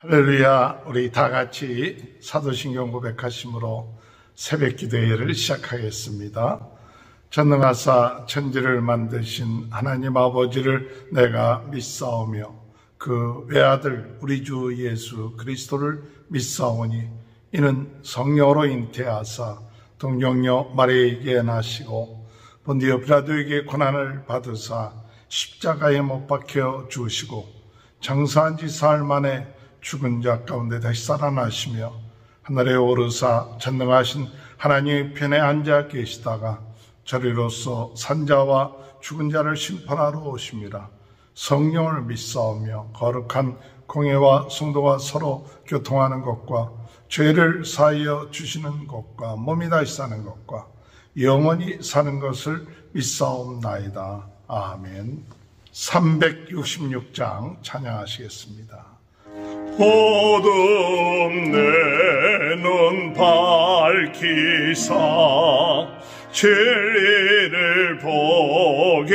할렐루야. 우리 다 같이 사도신경 고백하심으로 새벽 기도회를 시작하겠습니다. 전능하사 천지를 만드신 하나님 아버지를 내가 믿사오며 그 외아들 우리 주 예수 그리스도를 믿사오니 이는 성령으로 잉태하사 동정녀 마리아에게 나시고 본디오 빌라도에게 고난을 받으사 십자가에 못 박혀 죽으시고 장사한 지 사흘 만에 죽은 자 가운데 다시 살아나시며 하늘에 오르사 전능하신 하나님의 편에 앉아 계시다가 저리로서 산자와 죽은 자를 심판하러 오심이라. 성령을 믿사오며 거룩한 공회와 성도가 서로 교통하는 것과 죄를 사하여 주시는 것과 몸이 다시 사는 것과 영원히 사는 것을 믿사옵나이다. 아멘. 366장 찬양하시겠습니다. 어둠 내 눈 밝히사 진리를 보게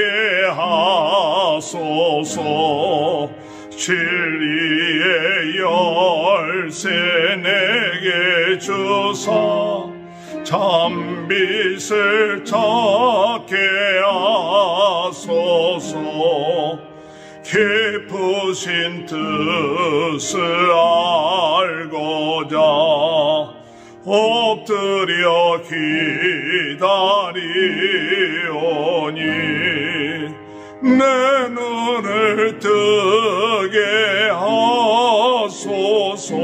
하소서. 진리의 열쇠 내게 주사 참빛을 찾게 하소서. 깊으신 뜻을 알고자 엎드려 기다리오니 내 눈을 뜨게 하소서.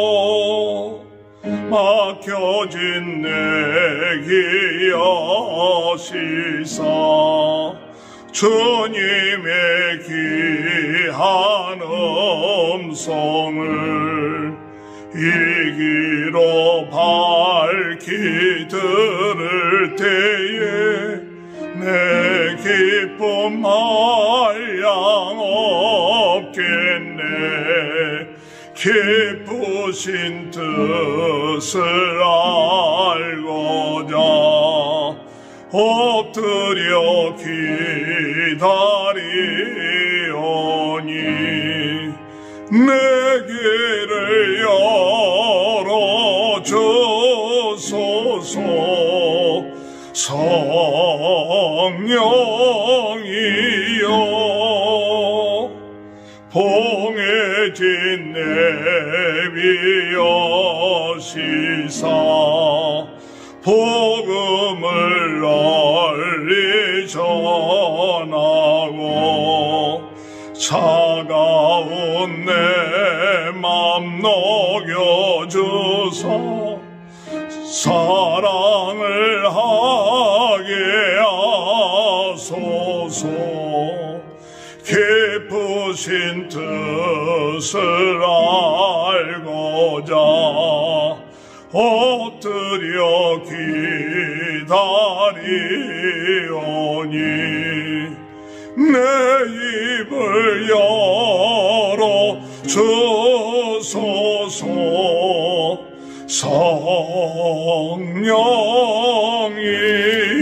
성령이여 막혀진 내 기여시사 주님의 귀한 음성을 이 귀로 밝히 들을 때에 내 기쁨 한량 없겠네. 깊으신 뜻을 알고자 엎드려 기다리오니 내 길을 열어주소서. 성령이여 봉해진 내 위여시사 복음을 널리 전하고 차가운 내 맘 녹여주사 사랑을 하게 하소서. 깊으신 뜻을 알고자 엎드려 기다리오니 내 입을 열어 주소서.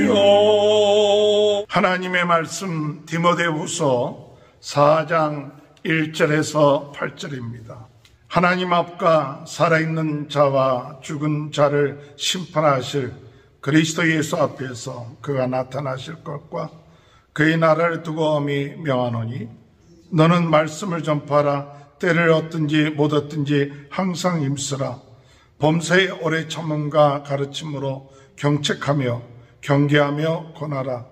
성령이여. 하나님의 말씀 디모데후서 4장 1절에서 8절입니다. 하나님 앞과 살아있는 자와 죽은 자를 심판하실 그리스도 예수 앞에서 그가 나타나실 것과 그의 나라를 두고 엄히 명하노니 너는 말씀을 전파하라. 때를 얻든지 못 얻든지 항상 힘쓰라. 범사에 오래 참음과 가르침으로 경책하며 경계하며 권하라.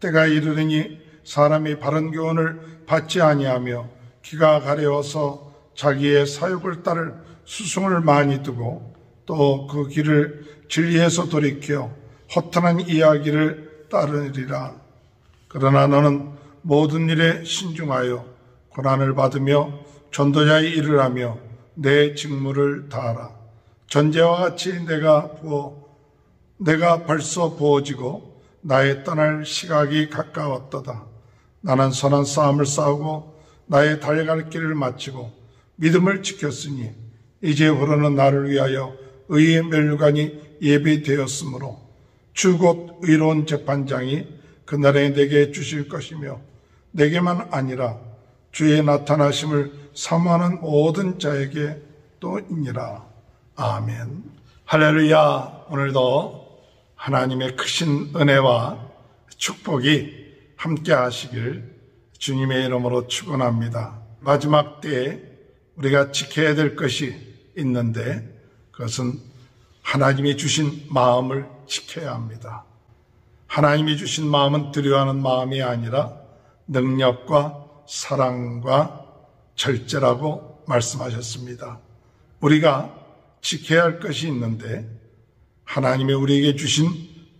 때가 이르르니 사람이 바른 교훈을 받지 아니하며 귀가 가려워서 자기의 사욕을 따를 수송을 많이 두고 또 그 길을 진리에서 돌이켜 허탄한 이야기를 따르리라. 그러나 너는 모든 일에 신중하여 고난을 받으며 전도자의 일을 하며 내 직무를 다하라. 전제와 같이 내가 벌써 부어지고 나의 떠날 시각이 가까웠도다. 나는 선한 싸움을 싸우고 나의 달려갈 길을 마치고 믿음을 지켰으니 이제부로는 나를 위하여 의의 멸류관이 예비되었으므로 주 곧 의로운 재판장이 그날에 내게 주실 것이며 내게만 아니라 주의 나타나심을 사모하는 모든 자에게 또이니라. 아멘. 할렐루야. 오늘도 하나님의 크신 은혜와 축복이 함께 하시길 주님의 이름으로 축원합니다. 마지막 때에 우리가 지켜야 될 것이 있는데 그것은 하나님이 주신 마음을 지켜야 합니다. 하나님이 주신 마음은 두려워하는 마음이 아니라 능력과 사랑과 절제라고 말씀하셨습니다. 우리가 지켜야 할 것이 있는데 하나님이 우리에게 주신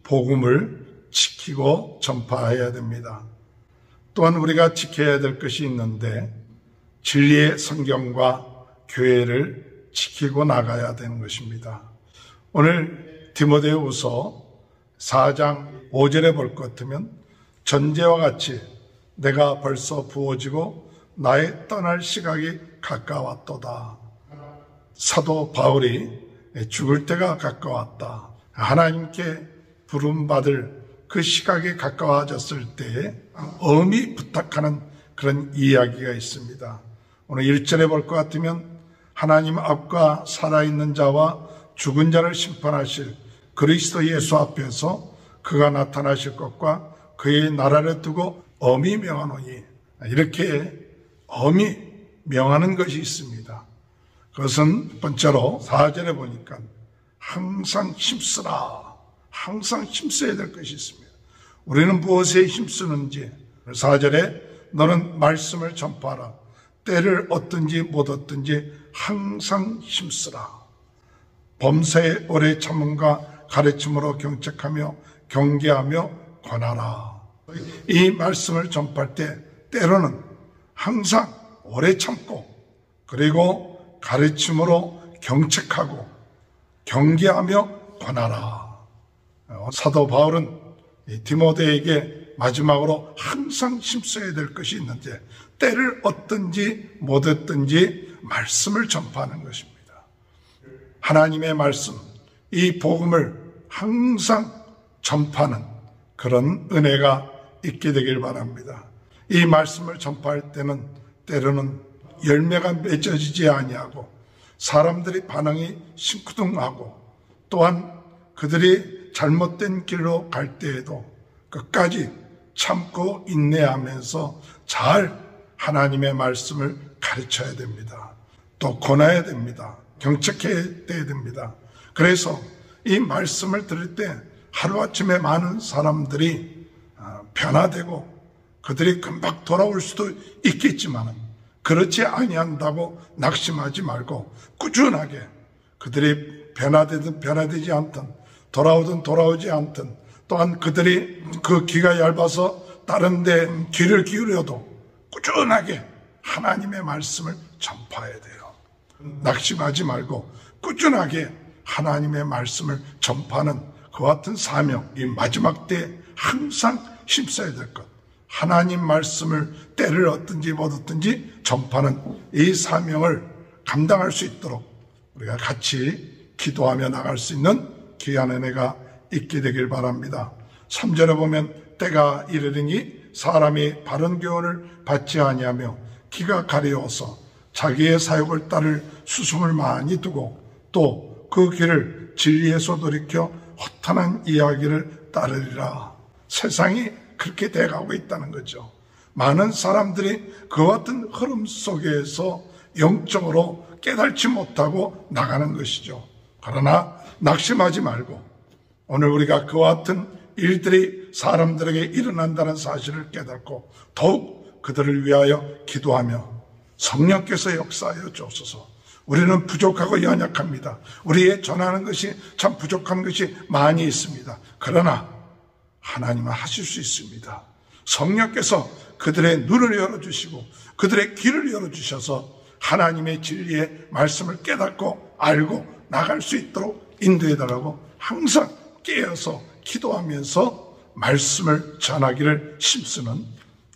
복음을 지키고 전파해야 됩니다. 또한 우리가 지켜야 될 것이 있는데 진리의 성경과 교회를 지키고 나가야 되는 것입니다. 오늘 디모데후서 4장 5절에 볼 것 같으면 전제와 같이 내가 벌써 부어지고 나의 떠날 시각이 가까웠도다. 사도 바울이 죽을 때가 가까웠다. 하나님께 부름받을 그 시각이 가까워졌을 때에 엄히 부탁하는 그런 이야기가 있습니다. 오늘 1절에 볼 것 같으면 하나님 앞과 살아있는 자와 죽은 자를 심판하실 그리스도 예수 앞에서 그가 나타나실 것과 그의 나라를 두고 엄히 명하노니, 이렇게 엄히 명하는 것이 있습니다. 그것은 첫 번째로 4절에 보니까 항상 힘쓰라, 항상 힘써야 될 것이 있습니다. 우리는 무엇에 힘쓰는지, 4절에 너는 말씀을 전파하라, 때를 얻든지 못 얻든지 항상 힘쓰라. 범사에 오래 참음과 가르침으로 경책하며 경계하며 권하라. 이 말씀을 전파할 때 때로는 항상 오래 참고 그리고 가르침으로 경책하고 경계하며 권하라. 사도 바울은 디모데에게 마지막으로 항상 힘써야 될 것이 있는데 때를 얻든지 못 얻든지 말씀을 전파하는 것입니다. 하나님의 말씀, 이 복음을 항상 전파하는 그런 은혜가 있게 되길 바랍니다. 이 말씀을 전파할 때는 때로는 열매가 맺어지지 아니하고 사람들이 반응이 심쿵하고 또한 그들이 잘못된 길로 갈 때에도 끝까지 참고 인내하면서 잘 하나님의 말씀을 가르쳐야 됩니다. 또 권해야 됩니다. 경책해야 됩니다. 그래서 이 말씀을 들을 때 하루아침에 많은 사람들이 변화되고 그들이 금방 돌아올 수도 있겠지만 그렇지 아니한다고 낙심하지 말고 꾸준하게 그들이 변화되든 변화되지 않든 돌아오든 돌아오지 않든 또한 그들이 그 귀가 얇아서 다른 데 귀를 기울여도 꾸준하게 하나님의 말씀을 전파해야 돼요. 낙심하지 말고 꾸준하게 하나님의 말씀을 전파하는 그와 같은 사명, 이 마지막 때에 항상 힘써야 될 것, 하나님 말씀을 때를 얻든지 못 얻든지 전파하는 이 사명을 감당할 수 있도록 우리가 같이 기도하며 나갈 수 있는 귀한 은혜가 있게 되길 바랍니다. 3절에 보면 때가 이르리니 사람이 바른 교훈을 받지 아니하며 귀가 가려워서 자기의 사욕을 따를 수송을 많이 두고 또 그 귀를 진리에서 돌이켜 허탄한 이야기를 따르리라. 세상이 그렇게 돼가고 있다는 거죠. 많은 사람들이 그와 같은 흐름 속에서 영적으로 깨달지 못하고 나가는 것이죠. 그러나 낙심하지 말고 오늘 우리가 그와 같은 일들이 사람들에게 일어난다는 사실을 깨닫고 더욱 그들을 위하여 기도하며 성령께서 역사하여 주옵소서. 우리는 부족하고 연약합니다. 우리의 전하는 것이 참 부족한 것이 많이 있습니다. 그러나 하나님은 하실 수 있습니다. 성령께서 그들의 눈을 열어주시고 그들의 귀를 열어주셔서 하나님의 진리의 말씀을 깨닫고 알고 나갈 수 있도록 인도해달라고 항상 깨어서 기도하면서 말씀을 전하기를 힘쓰는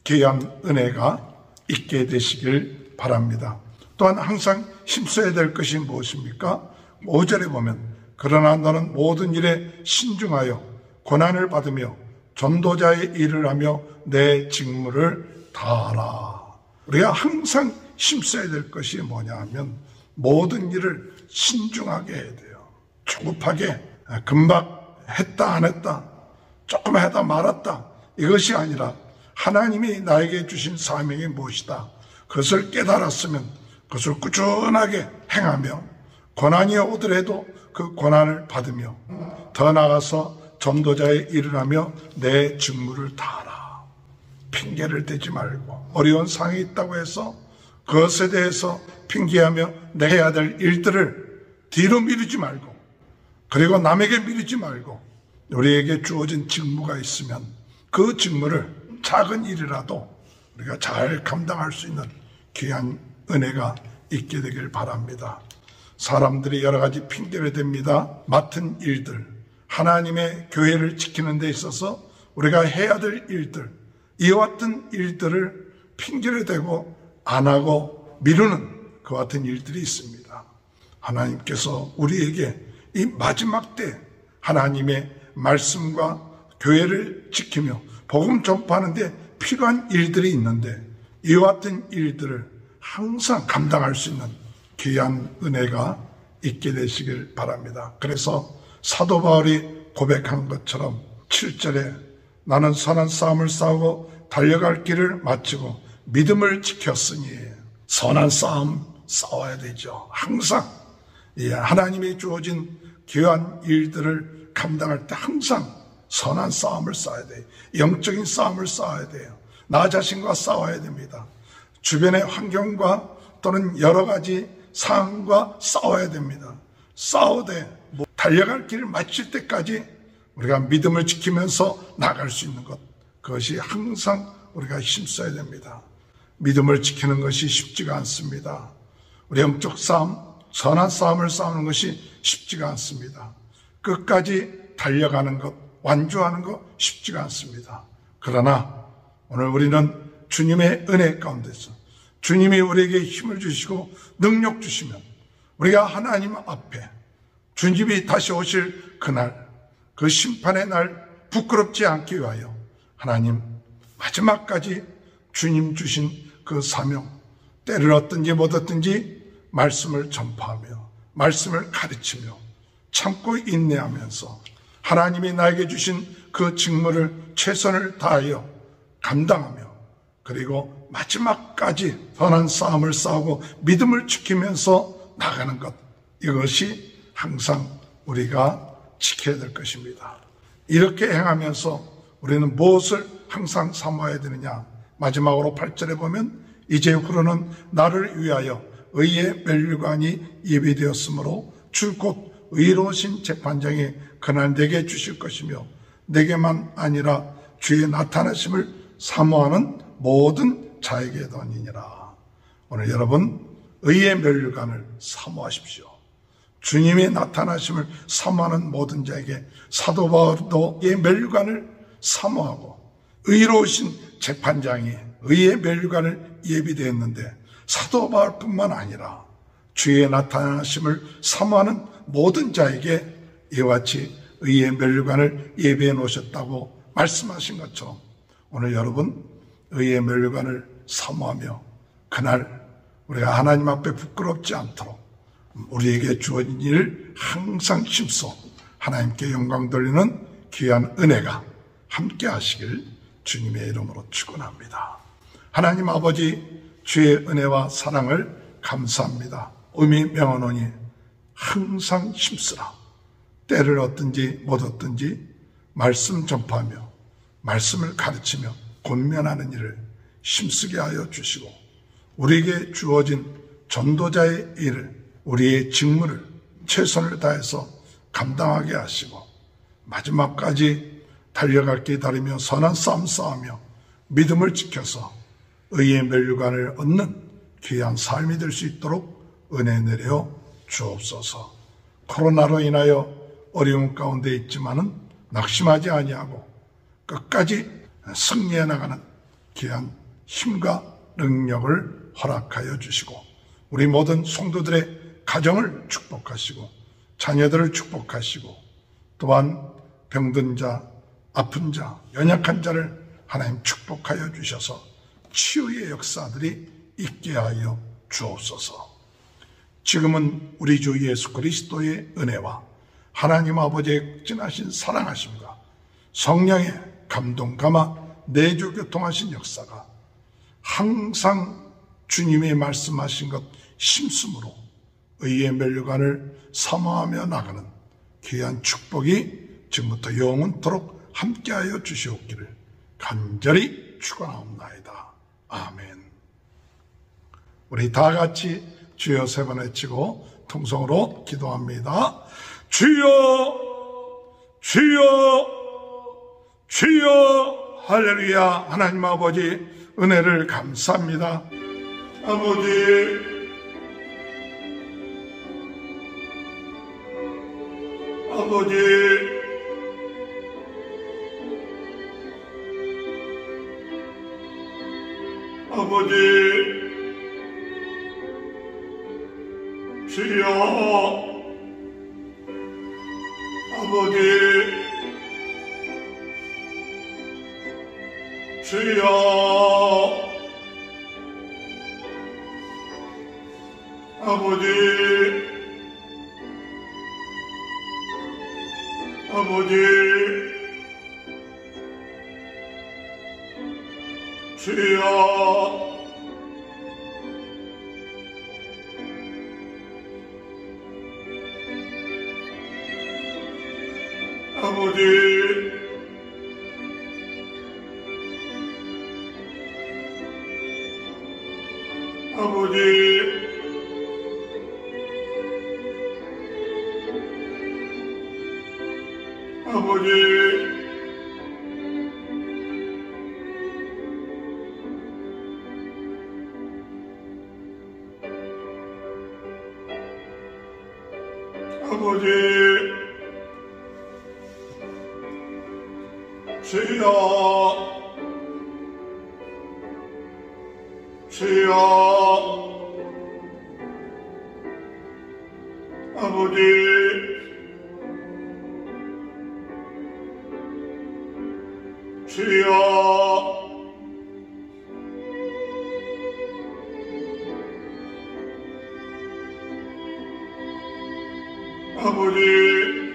귀한 은혜가 있게 되시길 바랍니다. 또한 항상 힘써야 될 것이 무엇입니까? 5절에 보면 그러나 너는 모든 일에 신중하여 고난을 받으며 전도자의 일을 하며 내 직무를 다하라. 우리가 항상 힘써야 될 것이 뭐냐 하면 모든 일을 신중하게 해야 돼요. 조급하게 금방 했다 안 했다, 조금 하다 말았다, 이것이 아니라 하나님이 나에게 주신 사명이 무엇이다, 그것을 깨달았으면 그것을 꾸준하게 행하며 고난이 오더라도 그 고난을 받으며 더 나아가서 전도자의 일을 하며 내 직무를 다하라. 핑계를 대지 말고, 어려운 상황이 있다고 해서 그것에 대해서 핑계하며 내 해야 될 일들을 뒤로 미루지 말고, 그리고 남에게 미루지 말고, 우리에게 주어진 직무가 있으면 그 직무를 작은 일이라도 우리가 잘 감당할 수 있는 귀한 은혜가 있게 되길 바랍니다. 사람들이 여러 가지 핑계를 댑니다. 맡은 일들, 하나님의 교회를 지키는 데 있어서 우리가 해야 될 일들, 이와 같은 일들을 핑계를 대고 안 하고 미루는 그와 같은 일들이 있습니다. 하나님께서 우리에게 이 마지막 때 하나님의 말씀과 교회를 지키며 복음 전파하는 데 필요한 일들이 있는데 이와 같은 일들을 항상 감당할 수 있는 귀한 은혜가 있게 되시길 바랍니다. 그래서 사도 바울이 고백한 것처럼 7절에 나는 선한 싸움을 싸우고 달려갈 길을 마치고 믿음을 지켰으니, 선한 싸움 싸워야 되죠. 항상 하나님이 주어진 귀한 일들을 감당할 때 항상 선한 싸움을 싸워야 돼요. 영적인 싸움을 싸워야 돼요. 나 자신과 싸워야 됩니다. 주변의 환경과 또는 여러 가지 상황과 싸워야 됩니다. 싸우되 달려갈 길을 마칠 때까지 우리가 믿음을 지키면서 나갈 수 있는 것, 그것이 항상 우리가 힘써야 됩니다. 믿음을 지키는 것이 쉽지가 않습니다. 우리 영적 싸움, 선한 싸움을 싸우는 것이 쉽지가 않습니다. 끝까지 달려가는 것, 완주하는 것 쉽지가 않습니다. 그러나 오늘 우리는 주님의 은혜 가운데서 주님이 우리에게 힘을 주시고 능력 주시면 우리가 하나님 앞에 주님이 다시 오실 그날, 그 심판의 날 부끄럽지 않기 위하여 하나님 마지막까지 주님 주신 그 사명, 때를 얻든지 못 얻든지 말씀을 전파하며 말씀을 가르치며 참고 인내하면서 하나님이 나에게 주신 그 직무를 최선을 다하여 감당하며, 그리고 마지막까지 선한 싸움을 싸우고 믿음을 지키면서 나가는 것, 이것이 항상 우리가 지켜야 될 것입니다. 이렇게 행하면서 우리는 무엇을 항상 사모해야 되느냐? 마지막으로 8절에 보면 이제후로는 나를 위하여 의의 멸류관이 예비되었으므로 주 곧 의로우신 재판장이 그날 내게 주실 것이며 내게만 아니라 주의 나타나심을 사모하는 모든 자에게 더니니라. 오늘 여러분 의의 멸류관을 사모하십시오. 주님의 나타나심을 사모하는 모든 자에게 사도 바울도 이 멸류관을 사모하고 의로우신 재판장이 의의 멸류관을 예비되었는데 사도 바울뿐만 아니라 주의 나타나심을 사모하는 모든 자에게 이와 같이 의의 멸류관을 예비해 놓으셨다고 말씀하신 것처럼 오늘 여러분 의의 멸류관을 사모하며 그날 우리가 하나님 앞에 부끄럽지 않도록 우리에게 주어진 일을 항상 힘써 하나님께 영광 돌리는 귀한 은혜가 함께 하시길 주님의 이름으로 축원합니다. 하나님 아버지, 주의 은혜와 사랑을 감사합니다. 의미 명하노니 항상 힘쓰라. 때를 얻든지 못 얻든지 말씀 전파하며 말씀을 가르치며 권면하는 일을 힘쓰게 하여 주시고 우리에게 주어진 전도자의 일을, 우리의 직무를 최선을 다해서 감당하게 하시고 마지막까지 달려갈 길 다르며 선한 싸움 싸우며 믿음을 지켜서 의의 멸류관을 얻는 귀한 삶이 될 수 있도록 은혜 내려 주옵소서. 코로나로 인하여 어려움 가운데 있지만은 낙심하지 아니하고 끝까지 승리해 나가는 귀한 힘과 능력을 허락하여 주시고 우리 모든 성도들의 가정을 축복하시고 자녀들을 축복하시고 또한 병든 자, 아픈 자, 연약한 자를 하나님 축복하여 주셔서 치유의 역사들이 있게 하여 주옵소서. 지금은 우리 주 예수 그리스도의 은혜와 하나님 아버지의 진하신 사랑하심과 성령의 감동 감화 내주 교통하신 역사가 항상 주님의 말씀하신 것 심씀으로 의의 멸류관을 사모하며 나가는 귀한 축복이 지금부터 영원토록 함께하여 주시옵기를 간절히 축원하옵나이다. 아멘. 우리 다 같이 주여 세 번 외치고 통성으로 기도합니다. 주여, 주여, 주여. 할렐루야. 하나님 아버지 은혜를 감사합니다. 아버지, 아버지, 아버지, 주여, 아버지, 주여, 아버지, 아버지, 주여, 아버지, 아버지, 아버지, 아버지, 주여, 주여, 아버지, 주여, 아버지,